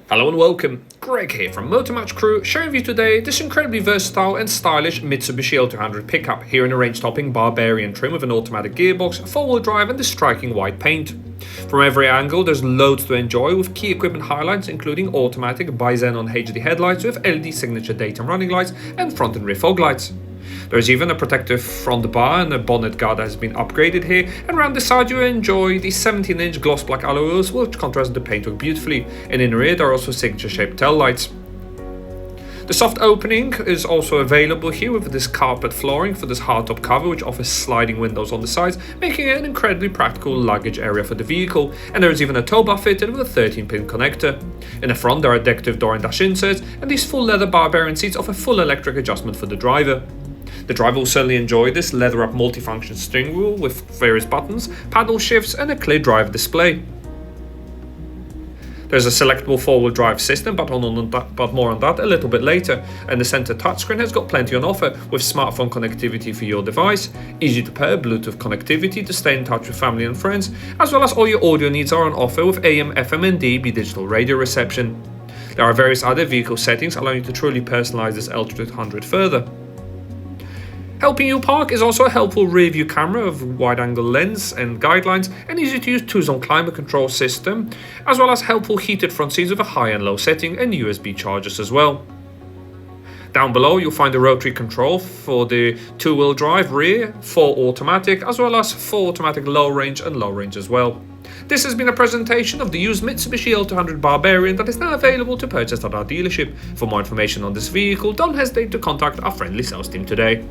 Hello and welcome, Greg here from Motormatch Crew, showing you today this incredibly versatile and stylish Mitsubishi L200 pickup here in a range-topping Barbarian trim with an automatic gearbox, four-wheel drive and the striking white paint. From every angle there's loads to enjoy with key equipment highlights including automatic bi-xenon HD headlights with LED signature daytime running lights and front and rear fog lights. There's even a protective front bar and a bonnet guard that has been upgraded here, and around the side you enjoy the 17-inch gloss black alloy wheels which contrast the paintwork beautifully, and in the rear there are also signature shaped tail lights. The soft opening is also available here with this carpet flooring for this hardtop cover which offers sliding windows on the sides, making it an incredibly practical luggage area for the vehicle, and there is even a tow bar fitted with a 13-pin connector. In the front there are decorative door and dash inserts, and these full leather Barbarian seats offer full electric adjustment for the driver. The driver will certainly enjoy this leather-up multifunction steering wheel with various buttons, paddle shifts and a clear driver display. There's a selectable four-wheel drive system, but more on that a little bit later, and the center touchscreen has got plenty on offer with smartphone connectivity for your device, easy to pair Bluetooth connectivity to stay in touch with family and friends, as well as all your audio needs are on offer with AM, FM and DAB digital radio reception. There are various other vehicle settings allowing you to truly personalize this L200 further. Helping you park is also a helpful rear view camera of wide-angle lens and guidelines, and easy-to-use two-zone climate control system, as well as helpful heated front seats with a high and low setting and USB chargers as well. Down below you'll find a rotary control for the two-wheel drive rear, 4 automatic, as well as 4 automatic low range and low range as well. This has been a presentation of the used Mitsubishi L200 Barbarian that is now available to purchase at our dealership. For more information on this vehicle, don't hesitate to contact our friendly sales team today.